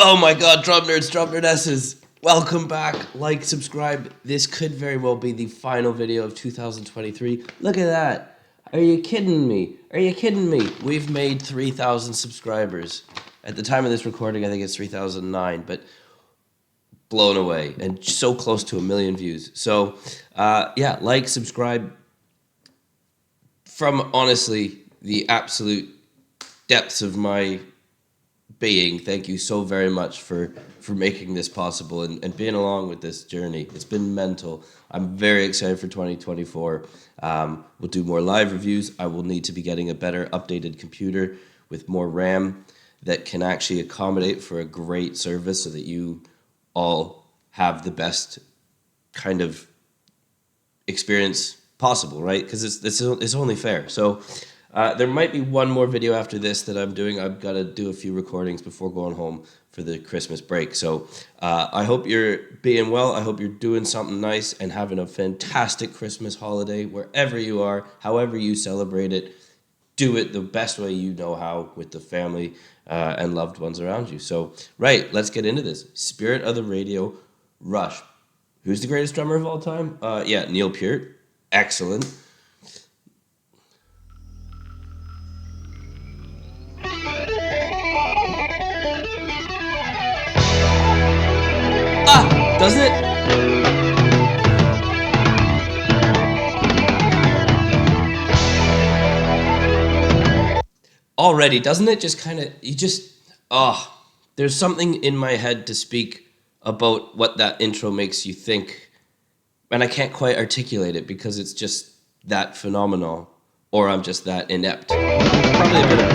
Oh my god, drum nerds, drum nerdesses. Welcome back. Like, subscribe. This could very well be the final video of 2023. Look at that. Are you kidding me? Are you kidding me? We've made 3,000 subscribers. At the time of this recording, I think it's 3,009, but blown away and so close to 1 million views. So, yeah, like, subscribe. From honestly the absolute depths of my being, thank you so very much for making this possible and being along with this journey. It's been mental. I'm very excited for 2024. We'll do more live reviews. I will need to be getting a better updated computer with more RAM that can actually accommodate for a great service so that you all have the best kind of experience possible, right? Because it's only fair. So there might be one more video after this that I'm doing. I've got to do a few recordings before going home for the Christmas break. So I hope you're being well. I hope you're doing something nice and having a fantastic Christmas holiday wherever you are, however you celebrate it. Do it the best way you know how with the family and loved ones around you. So, right, let's get into this. Spirit of the Radio, Rush. Who's the greatest drummer of all time? Yeah, Neil Peart. Excellent. Doesn't it? Already, doesn't it just kind of, there's something in my head to speak about what that intro makes you think, and I can't quite articulate it because it's just that phenomenal, or I'm just that inept. Probably a bit of...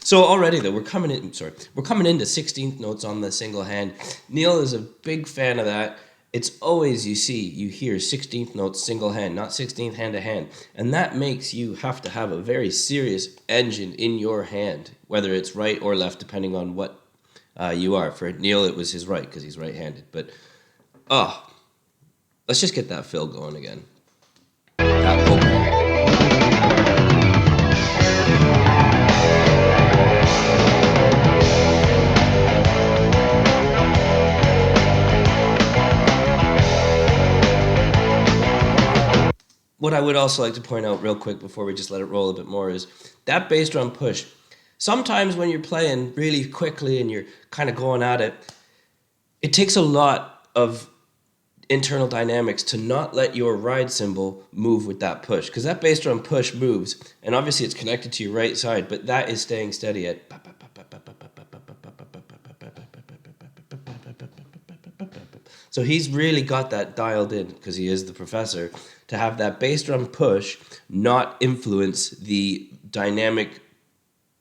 So already though, we're coming into 16th notes on the single hand. Neil is a big fan of that. It's always, you hear 16th notes single hand, not 16th hand to hand. And that makes you have to have a very serious engine in your hand, whether it's right or left, depending on what you are. For Neil, it was his right, because he's right-handed. But, let's just get that fill going again. That vocal. What I would also like to point out real quick before we just let it roll a bit more is that bass drum push. Sometimes when you're playing really quickly and you're kind of going at it, it takes a lot of internal dynamics to not let your ride cymbal move with that push. Because that bass drum push moves, and obviously it's connected to your right side, but that is staying steady at... So he's really got that dialed in, because he is the professor, to have that bass drum push not influence the dynamic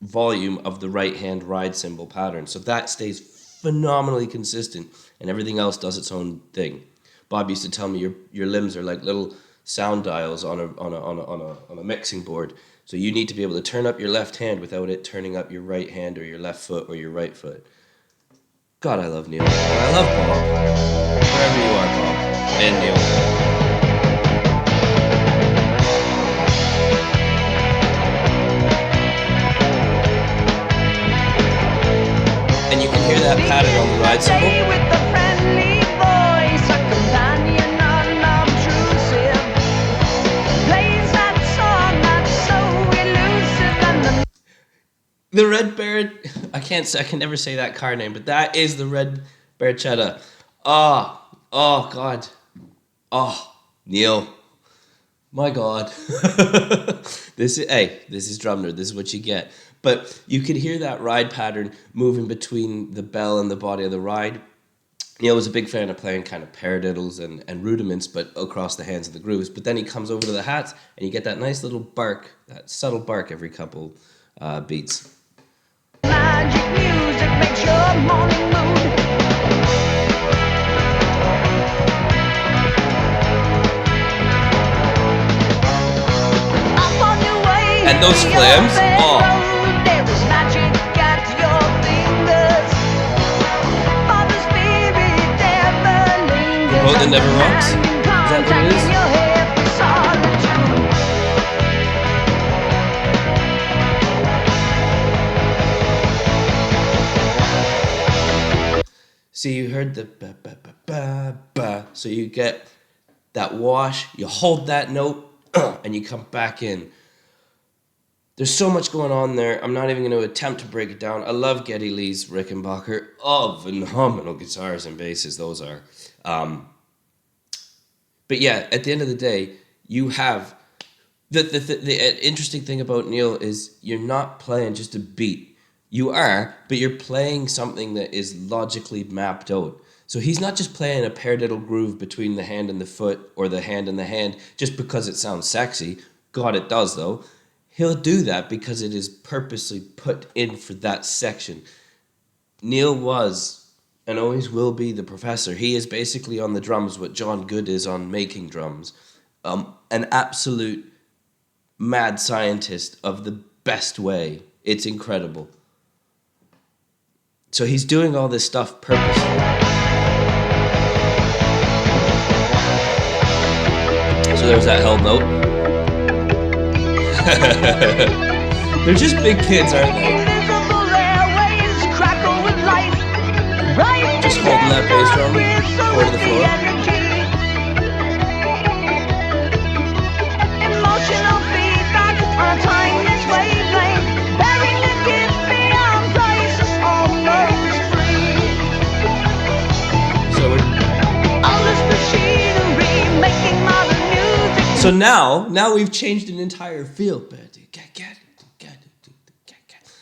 volume of the right hand ride cymbal pattern. So that stays phenomenally consistent, and everything else does its own thing. Bob used to tell me your limbs are like little sound dials on a mixing board. So you need to be able to turn up your left hand without it turning up your right hand or your left foot or your right foot. God, I love Neil. And I love Bob. Wherever you are, Bob. And Neil. And you can hear that pattern on the ride cymbal. The Red Barrett, I can never say that car name, but that is the Red Barchetta. Oh God. Neil. My God. This is drum nerd. This is what you get. But you could hear that ride pattern moving between the bell and the body of the ride. Neil was a big fan of playing kind of paradiddles and rudiments, but across the hands of the grooves. But then he comes over to the hats, and you get that nice little bark, that subtle bark every couple beats. Magic music makes your morning mood. And those flams, there is magic at your fingers. For the spirit never lingers. The boat that never rocks? Is that what it is? See, you heard the ba ba ba ba ba. So you get that wash, you hold that note, and you come back in. There's so much going on there. I'm not even going to attempt to break it down. I love Geddy Lee's Rickenbacker. Oh, phenomenal guitars and basses those are. But yeah, at the end of the day, you have... The interesting thing about Neil is you're not playing just a beat. You are, but you're playing something that is logically mapped out. So he's not just playing a paradiddle groove between the hand and the foot or the hand and the hand just because it sounds sexy. God, it does, though. He'll do that because it is purposely put in for that section. Neil was and always will be the professor. He is basically on the drums what John Good is on making drums. An absolute mad scientist of the best way. It's incredible. So he's doing all this stuff purposely. So there's that held note. They're just big kids, aren't they? Just holding that bass drum, four to the floor. Emotional feedback on a timeless wavelength, bearing the gift beyond price, almost free. So all this machinery making modern music. So now we've changed an entire feel.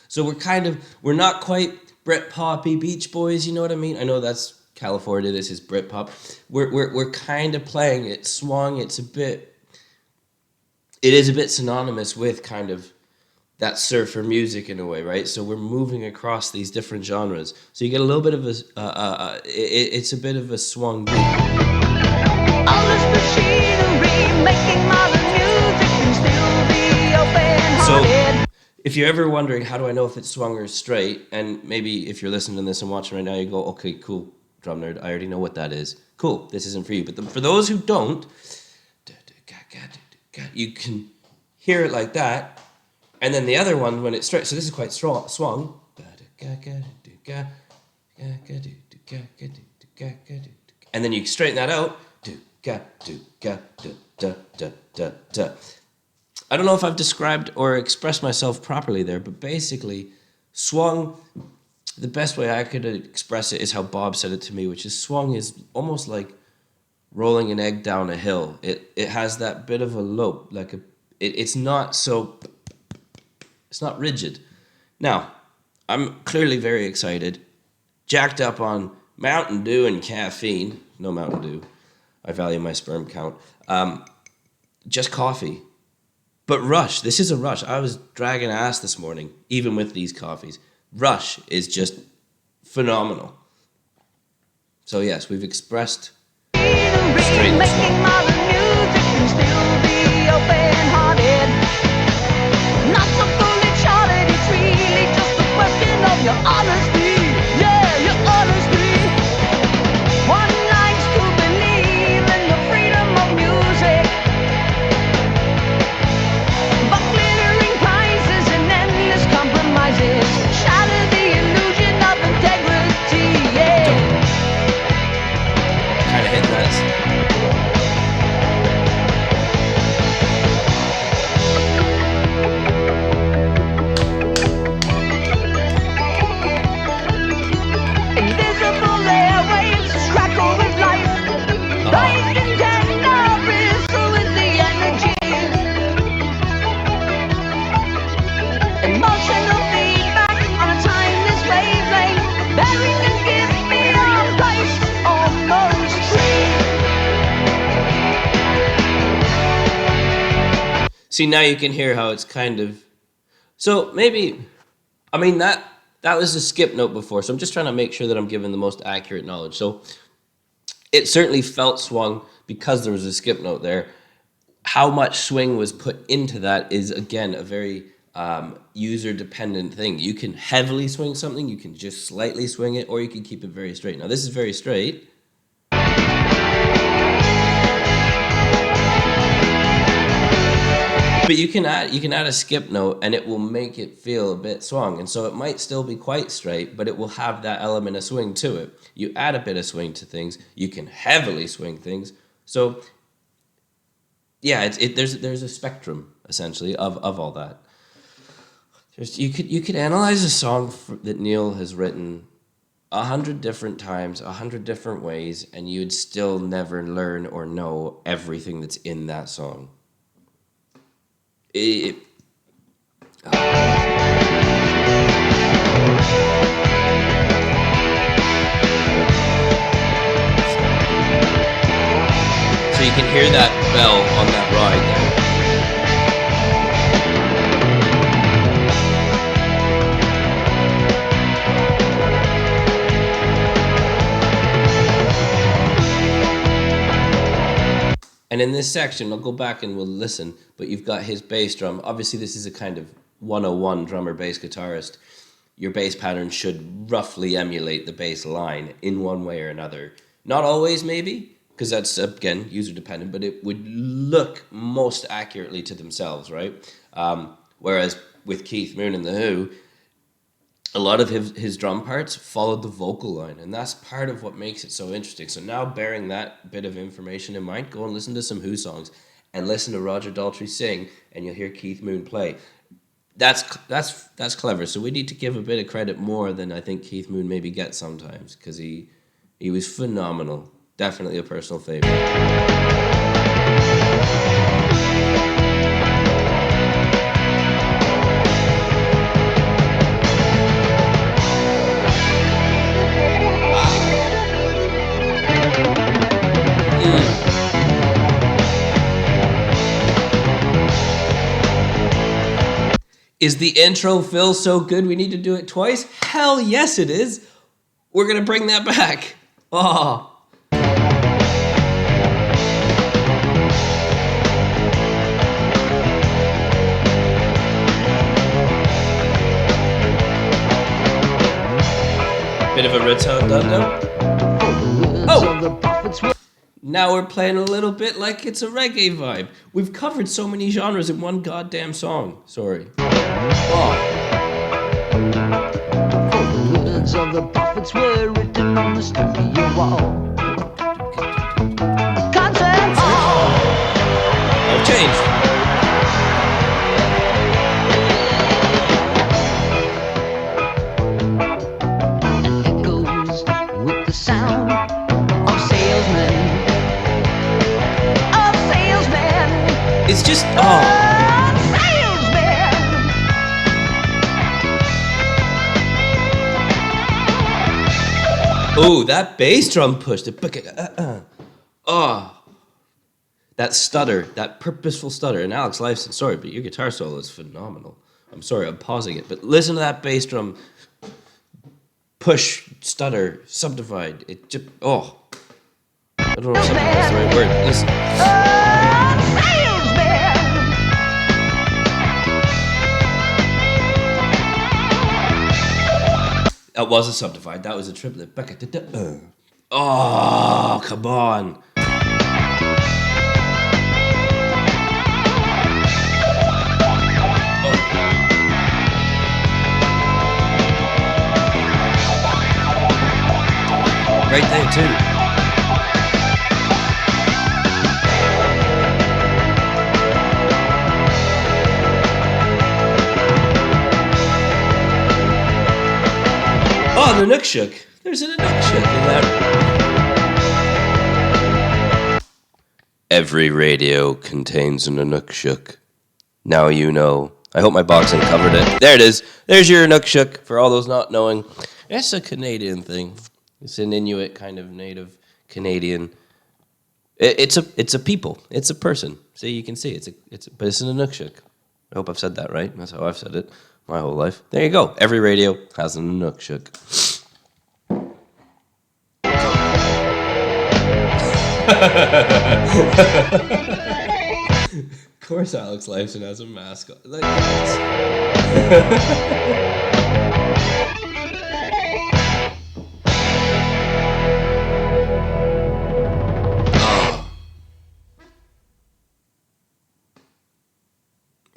So we're not quite Britpoppy Beach Boys, you know what I mean? I know that's California, this is Britpop. We're kind of playing it swung. It is a bit synonymous with kind of that surfer music in a way, right? So we're moving across these different genres. So you get a little bit of it's a bit of a swung beat. All this machinery making modern music can still be open-hearted. So if you're ever wondering, how do I know if it's swung or straight? And maybe if you're listening to this and watching right now, you go, okay, cool, drum nerd, I already know what that is. Cool, this isn't for you. But for those who don't, you can hear it like that. And then the other one, when it's straight, so this is quite swung. And then you straighten that out. I don't know if I've described or expressed myself properly there, but basically, swung, the best way I could express it is how Bob said it to me, which is swung is almost like rolling an egg down a hill. It has that bit of a lope, like it's not rigid. Now, I'm clearly very excited, jacked up on Mountain Dew and caffeine. No Mountain Dew. I value my sperm count. Just coffee. But Rush, this is a Rush. I was dragging ass this morning, even with these coffees. Rush is just phenomenal. So yes, we've expressed straight and swung. Not so fully charted, it's really just a question of your honesty. Yeah, your honesty. One likes to believe in the freedom of music, but glittering prizes and endless compromises shatter the illusion of integrity. Yeah. Kind of hit that. See, now you can hear how it's kind of... So maybe... I mean, that was a skip note before, so I'm just trying to make sure that I'm giving the most accurate knowledge. So it certainly felt swung because there was a skip note there. How much swing was put into that is, again, a very user-dependent thing. You can heavily swing something, you can just slightly swing it, or you can keep it very straight. Now, this is very straight. But you can add a skip note and it will make it feel a bit swung. And so it might still be quite straight, but it will have that element of swing to it. You add a bit of swing to things, you can heavily swing things. So yeah, there's a spectrum essentially of all that. You could analyze a song that Neil has written 100 different times, 100 different ways, and you'd still never learn or know everything that's in that song. It, so you can hear that bell on that ride there. And in this section, I'll go back and we'll listen, but you've got his bass drum. Obviously, this is a kind of 101 drummer bass guitarist. Your bass pattern should roughly emulate the bass line in one way or another. Not always, maybe, because that's, again, user dependent, but it would look most accurately to themselves, right? Whereas with Keith Moon and The Who, a lot of his drum parts followed the vocal line, and that's part of what makes it so interesting. So now, bearing that bit of information in mind, go and listen to some Who songs and listen to Roger Daltrey sing, and you'll hear Keith Moon play. That's clever. So we need to give a bit of credit more than I think Keith Moon maybe gets sometimes, because he was phenomenal. Definitely a personal favorite. Is the intro fill so good we need to do it twice? Hell yes it is. We're going to bring that back. Oh. Bit of a rotundo. Oh! Now we're playing a little bit like it's a reggae vibe. We've covered so many genres in one goddamn song. Sorry. Oh. For the words of the prophets were written on the stone of your wall. Content. I've changed. And echoes with the sound of salesmen. It's just, oh, that bass drum push. That stutter, that purposeful stutter. And Alex Lifeson, sorry, but your guitar solo is phenomenal. I'm sorry, I'm pausing it. But listen to that bass drum push, stutter, subdivide. It just, I don't know if subdivide is the right word. Listen. That was a subdivide. That was a triplet. Oh, come on. Right there, too. Oh, an Inukshuk. There's an Inukshuk in that. Every radio contains an Inukshuk. Now you know. I hope my boxing covered it. There it is. There's your Inukshuk, for all those not knowing. It's a Canadian thing. It's an Inuit kind of native Canadian. It's a people. It's a person. See, you can see but it's an Inukshuk. I hope I've said that right. That's how I've said it my whole life. There you go. Every radio has an Inukshuk. Of course, Alex Lifeson has a mascot.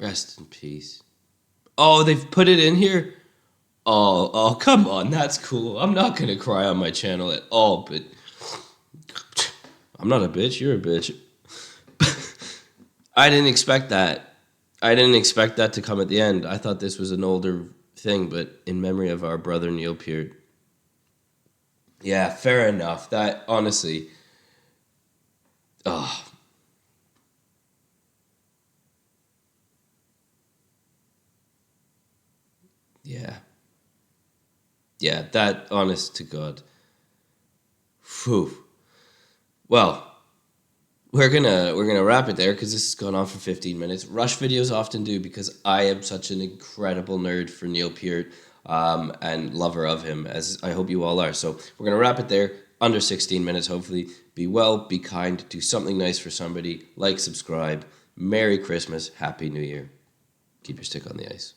Rest in peace. Oh, they've put it in here? Oh, come on, that's cool. I'm not gonna cry on my channel at all, but I'm not a bitch, you're a bitch. I didn't expect that. I didn't expect that to come at the end. I thought this was an older thing, but in memory of our brother Neil Peart. Yeah, fair enough. That, honestly, oh, yeah. Yeah, that, honest to God. Whew. Well, we're gonna wrap it there because this has gone on for 15 minutes. Rush videos often do because I am such an incredible nerd for Neil Peart and lover of him, as I hope you all are. So we're gonna wrap it there, under 16 minutes. Hopefully, be well, be kind, do something nice for somebody. Like, subscribe. Merry Christmas, Happy New Year. Keep your stick on the ice.